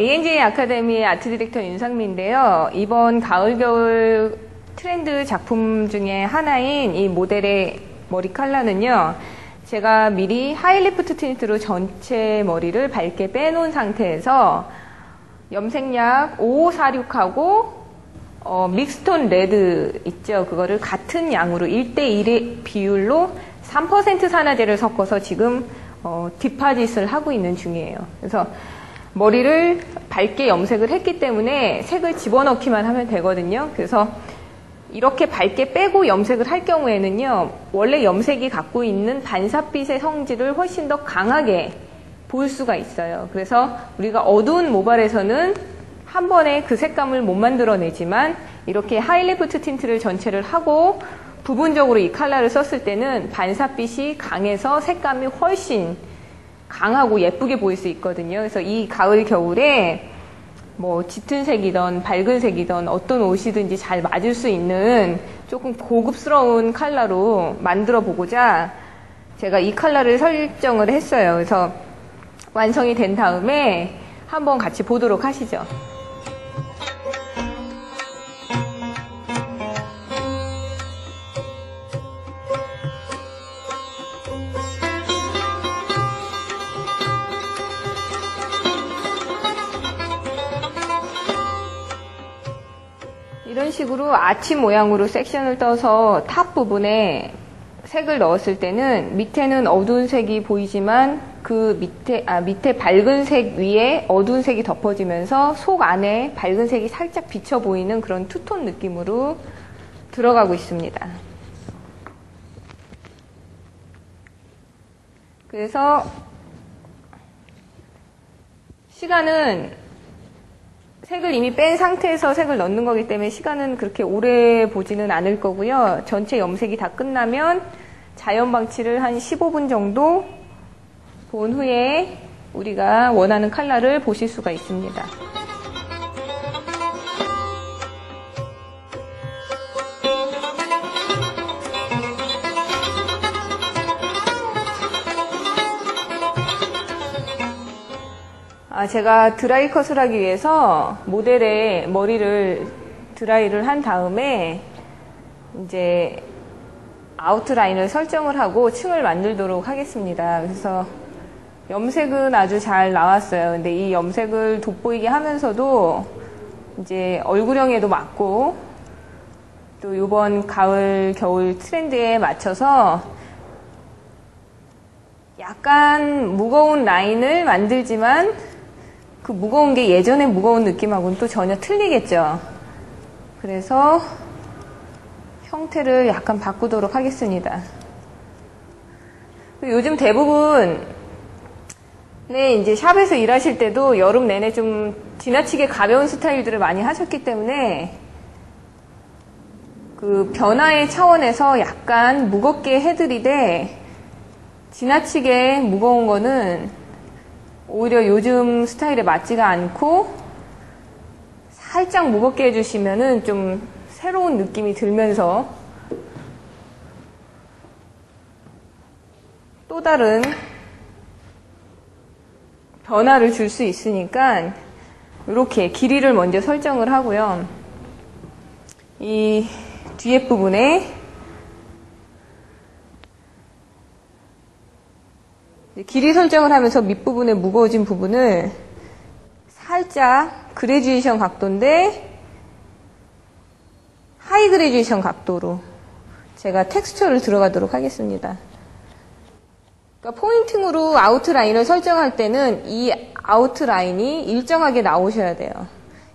ANJ 아카데미의 아트 디렉터 윤상미인데요. 이번 가을 겨울 트렌드 작품 중에 하나인 이 모델의 머리 컬러는요. 제가 미리 하이리프트 틴트로 전체 머리를 밝게 빼놓은 상태에서 염색약 5546하고 믹스톤 레드 있죠. 그거를 같은 양으로 1대1의 비율로 3% 산화제를 섞어서 지금 딥파짓을 하고 있는 중이에요. 그래서 머리를 밝게 염색을 했기 때문에 색을 집어넣기만 하면 되거든요. 그래서 이렇게 밝게 빼고 염색을 할 경우에는요, 원래 염색이 갖고 있는 반사빛의 성질을 훨씬 더 강하게 볼 수가 있어요. 그래서 우리가 어두운 모발에서는 한 번에 그 색감을 못 만들어내지만 이렇게 하이리프트 틴트를 전체를 하고 부분적으로 이 컬러를 썼을 때는 반사빛이 강해서 색감이 훨씬 강하고 예쁘게 보일 수 있거든요. 그래서 이 가을 겨울에 뭐 짙은 색이든 밝은 색이든 어떤 옷이든지 잘 맞을 수 있는 조금 고급스러운 컬러로 만들어 보고자 제가 이 컬러를 설정을 했어요. 그래서 완성이 된 다음에 한번 같이 보도록 하시죠. 이런 식으로 아치 모양으로 섹션을 떠서 탑 부분에 색을 넣었을 때는 밑에는 어두운 색이 보이지만 그 밑에 밝은 색 위에 어두운 색이 덮어지면서 속 안에 밝은 색이 살짝 비쳐 보이는 그런 투톤 느낌으로 들어가고 있습니다. 그래서 시간은 색을 이미 뺀 상태에서 색을 넣는 거기 때문에 시간은 그렇게 오래 보지는 않을 거고요. 전체 염색이 다 끝나면 자연 방치를 한 15분 정도 본 후에 우리가 원하는 컬러를 보실 수가 있습니다. 제가 드라이 컷을 하기 위해서 모델의 머리를 드라이를 한 다음에 이제 아웃라인을 설정을 하고 층을 만들도록 하겠습니다. 그래서 염색은 아주 잘 나왔어요. 근데 이 염색을 돋보이게 하면서도 이제 얼굴형에도 맞고 또 이번 가을 겨울 트렌드에 맞춰서 약간 무거운 라인을 만들지만 그 무거운 게 예전의 무거운 느낌하고는 또 전혀 틀리겠죠. 그래서 형태를 약간 바꾸도록 하겠습니다. 요즘 대부분 이제 샵에서 일하실 때도 여름 내내 좀 지나치게 가벼운 스타일들을 많이 하셨기 때문에 그 변화의 차원에서 약간 무겁게 해드리되 지나치게 무거운 거는 오히려 요즘 스타일에 맞지가 않고 살짝 무겁게 해주시면은 좀 새로운 느낌이 들면서 또 다른 변화를 줄 수 있으니까 이렇게 길이를 먼저 설정을 하고요. 이 뒤에 부분에 길이 설정을 하면서 밑부분에 무거워진 부분을 살짝 그레듀에이션 각도인데 하이 그레듀에이션 각도로 제가 텍스처를 들어가도록 하겠습니다. 그러니까 포인팅으로 아웃라인을 설정할 때는 이 아웃라인이 일정하게 나오셔야 돼요.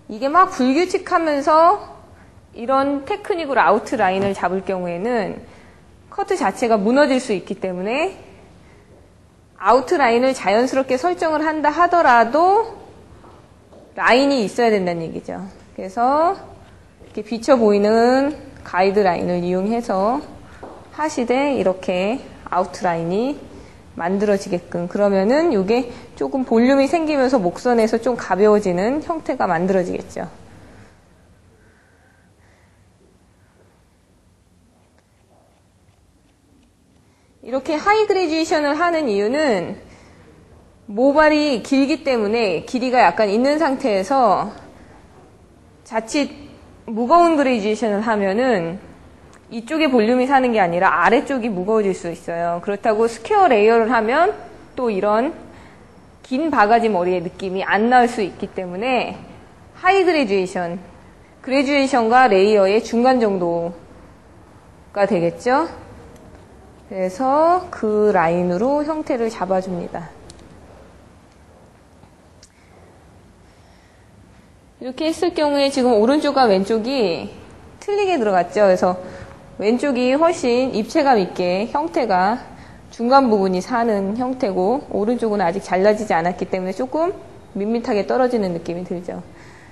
이게 막 불규칙하면서 이런 테크닉으로 아웃라인을 잡을 경우에는 커트 자체가 무너질 수 있기 때문에 아웃라인을 자연스럽게 설정을 한다 하더라도 라인이 있어야 된다는 얘기죠. 그래서 이렇게 비쳐 보이는 가이드라인을 이용해서 하시되 이렇게 아웃라인이 만들어지게끔 그러면은 이게 조금 볼륨이 생기면서 목선에서 좀 가벼워지는 형태가 만들어지겠죠. 이렇게 하이 그레듀에이션을 하는 이유는 모발이 길기 때문에 길이가 약간 있는 상태에서 자칫 무거운 그레듀에이션을 하면은 이쪽에 볼륨이 사는 게 아니라 아래쪽이 무거워질 수 있어요. 그렇다고 스퀘어 레이어를 하면 또 이런 긴 바가지 머리의 느낌이 안 나올 수 있기 때문에 하이 그레듀에이션, 그레듀에이션과 레이어의 중간 정도가 되겠죠. 그래서 그 라인으로 형태를 잡아줍니다. 이렇게 했을 경우에 지금 오른쪽과 왼쪽이 틀리게 들어갔죠. 그래서 왼쪽이 훨씬 입체감 있게 형태가 중간 부분이 사는 형태고 오른쪽은 아직 잘라지지 않았기 때문에 조금 밋밋하게 떨어지는 느낌이 들죠.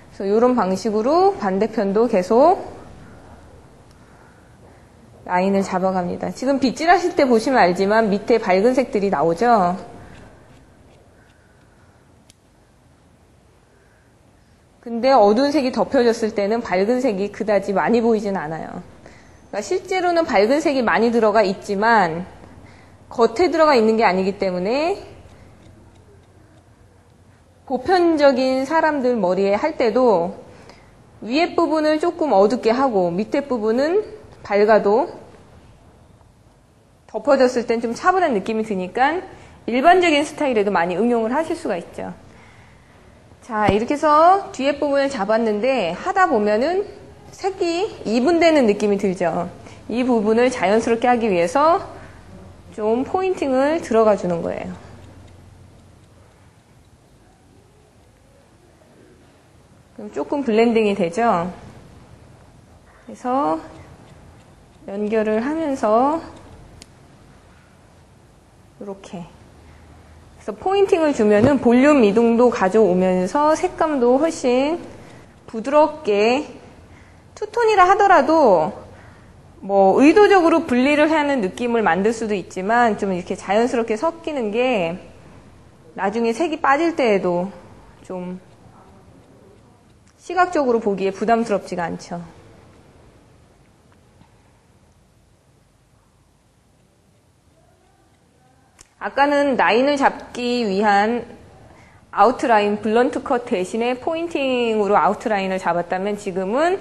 그래서 이런 방식으로 반대편도 계속 라인을 잡아갑니다. 지금 빗질하실 때 보시면 알지만 밑에 밝은 색들이 나오죠. 근데 어두운 색이 덮여졌을 때는 밝은 색이 그다지 많이 보이진 않아요. 그러니까 실제로는 밝은 색이 많이 들어가 있지만 겉에 들어가 있는 게 아니기 때문에 보편적인 사람들 머리에 할 때도 위에 부분을 조금 어둡게 하고 밑에 부분은 밝아도 덮어졌을 땐 좀 차분한 느낌이 드니까 일반적인 스타일에도 많이 응용을 하실 수가 있죠. 자, 이렇게 해서 뒤에 부분을 잡았는데 하다 보면은 색이 이분되는 느낌이 들죠. 이 부분을 자연스럽게 하기 위해서 좀 포인팅을 들어가 주는 거예요. 그럼 조금 블렌딩이 되죠. 그래서 연결을 하면서 이렇게 그래서 포인팅을 주면은 볼륨 이동도 가져오면서 색감도 훨씬 부드럽게 투톤이라 하더라도 뭐 의도적으로 분리를 하는 느낌을 만들 수도 있지만 좀 이렇게 자연스럽게 섞이는 게 나중에 색이 빠질 때에도 좀 시각적으로 보기에 부담스럽지가 않죠. 아까는 라인을 잡기 위한 아웃라인, 블런트 컷 대신에 포인팅으로 아웃라인을 잡았다면 지금은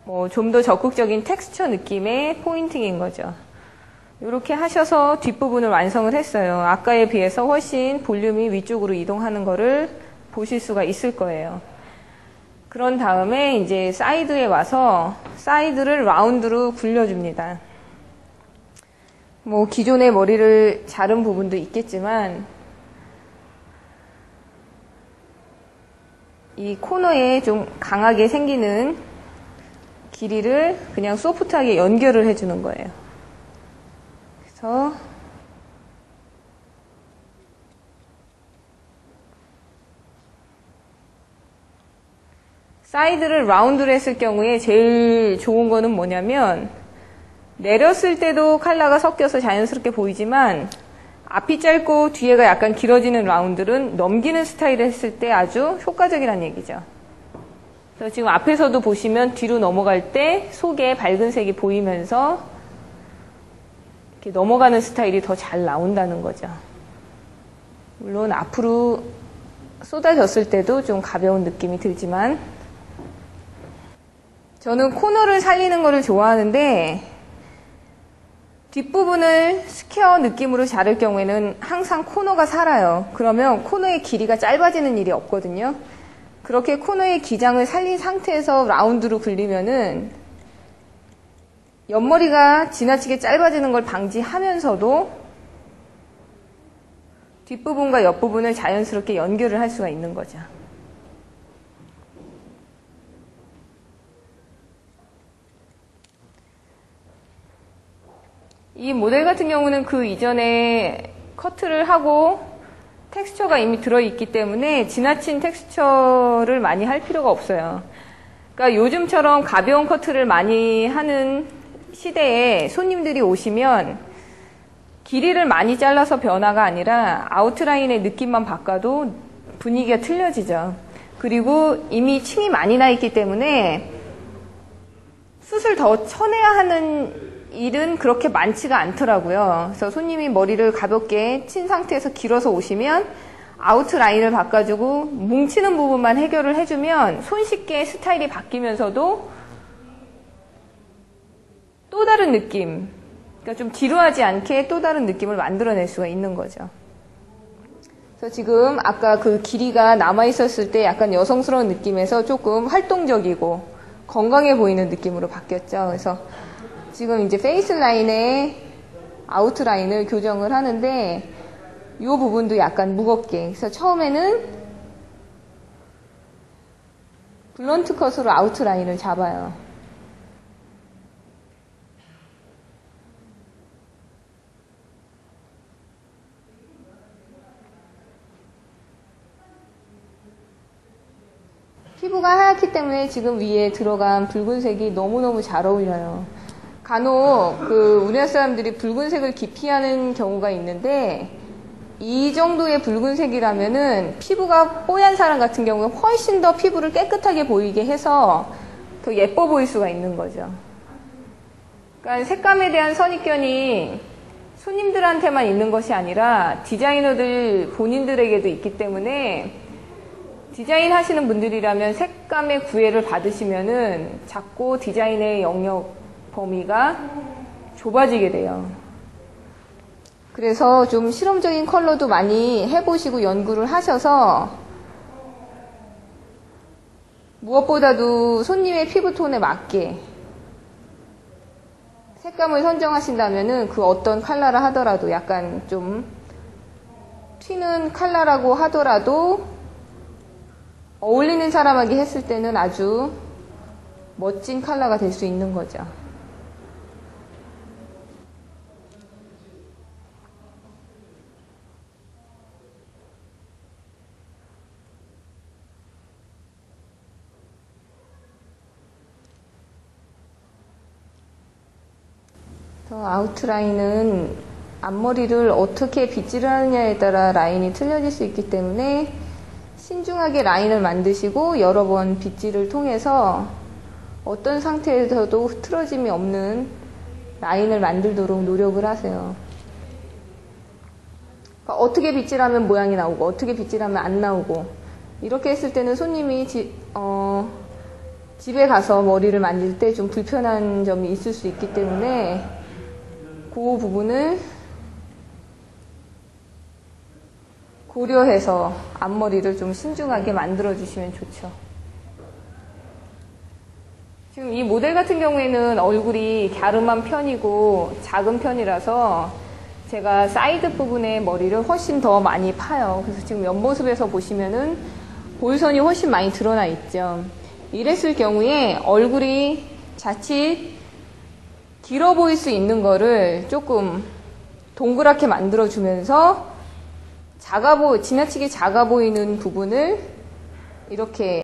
뭐 좀 더 적극적인 텍스처 느낌의 포인팅인 거죠. 이렇게 하셔서 뒷부분을 완성을 했어요. 아까에 비해서 훨씬 볼륨이 위쪽으로 이동하는 거를 보실 수가 있을 거예요. 그런 다음에 이제 사이드에 와서 사이드를 라운드로 굴려줍니다. 뭐 기존의 머리를 자른 부분도 있겠지만 이 코너에 좀 강하게 생기는 길이를 그냥 소프트하게 연결을 해주는 거예요. 그래서 사이드를 라운드로 했을 경우에 제일 좋은 거는 뭐냐면 내렸을 때도 컬러가 섞여서 자연스럽게 보이지만 앞이 짧고 뒤에가 약간 길어지는 라운드는 넘기는 스타일을 했을 때 아주 효과적이라는 얘기죠. 그래서 지금 앞에서도 보시면 뒤로 넘어갈 때 속에 밝은 색이 보이면서 이렇게 넘어가는 스타일이 더 잘 나온다는 거죠. 물론 앞으로 쏟아졌을 때도 좀 가벼운 느낌이 들지만 저는 코너를 살리는 거를 좋아하는데 뒷부분을 스퀘어 느낌으로 자를 경우에는 항상 코너가 살아요. 그러면 코너의 길이가 짧아지는 일이 없거든요. 그렇게 코너의 기장을 살린 상태에서 라운드로 굴리면은 옆머리가 지나치게 짧아지는 걸 방지하면서도 뒷부분과 옆부분을 자연스럽게 연결을 할 수가 있는 거죠. 이 모델 같은 경우는 그 이전에 커트를 하고 텍스처가 이미 들어있기 때문에 지나친 텍스처를 많이 할 필요가 없어요. 그러니까 요즘처럼 가벼운 커트를 많이 하는 시대에 손님들이 오시면 길이를 많이 잘라서 변화가 아니라 아웃라인의 느낌만 바꿔도 분위기가 틀려지죠. 그리고 이미 침이 많이 나 있기 때문에 숱을 더 쳐내야 하는 일은 그렇게 많지가 않더라고요. 그래서 손님이 머리를 가볍게 친 상태에서 길어서 오시면 아웃라인을 바꿔주고 뭉치는 부분만 해결을 해주면 손쉽게 스타일이 바뀌면서도 또 다른 느낌, 그러니까 좀 지루하지 않게 또 다른 느낌을 만들어낼 수가 있는 거죠. 그래서 지금 아까 그 길이가 남아있었을 때 약간 여성스러운 느낌에서 조금 활동적이고 건강해 보이는 느낌으로 바뀌었죠. 그래서 지금 이제 페이스 라인에 아웃라인을 교정을 하는데 이 부분도 약간 무겁게, 그래서 처음에는 블런트 컷으로 아웃라인을 잡아요. 피부가 하얗기 때문에 지금 위에 들어간 붉은색이 너무너무 잘 어울려요. 간혹 우리나라 사람들이 붉은색을 기피하는 경우가 있는데 이 정도의 붉은색이라면은 피부가 뽀얀 사람 같은 경우에 훨씬 더 피부를 깨끗하게 보이게 해서 더 예뻐 보일 수가 있는 거죠. 그러니까 색감에 대한 선입견이 손님들한테만 있는 것이 아니라 디자이너들 본인들에게도 있기 때문에 디자인 하시는 분들이라면 색감의 구애를 받으시면은 자꾸 디자인의 영역 범위가 좁아지게 돼요. 그래서 좀 실험적인 컬러도 많이 해보시고 연구를 하셔서 무엇보다도 손님의 피부톤에 맞게 색감을 선정하신다면은 그 어떤 컬러를 하더라도 약간 좀 튀는 컬러라고 하더라도 어울리는 사람에게 했을 때는 아주 멋진 컬러가 될 수 있는 거죠. 아웃라인은 앞머리를 어떻게 빗질을 하느냐에 따라 라인이 틀려질 수 있기 때문에 신중하게 라인을 만드시고 여러 번 빗질을 통해서 어떤 상태에서도 흐트러짐이 없는 라인을 만들도록 노력을 하세요. 그러니까 어떻게 빗질하면 모양이 나오고 어떻게 빗질하면 안 나오고 이렇게 했을 때는 손님이 집에 가서 머리를 만질 때 좀 불편한 점이 있을 수 있기 때문에 그 부분을 고려해서 앞머리를 좀 신중하게 만들어 주시면 좋죠. 지금 이 모델 같은 경우에는 얼굴이 갸름한 편이고 작은 편이라서 제가 사이드 부분에 머리를 훨씬 더 많이 파요. 그래서 지금 옆모습에서 보시면은 볼선이 훨씬 많이 드러나 있죠. 이랬을 경우에 얼굴이 자칫 길어 보일 수 있는 거를 조금 동그랗게 만들어 주면서 지나치게 작아 보이는 부분을 이렇게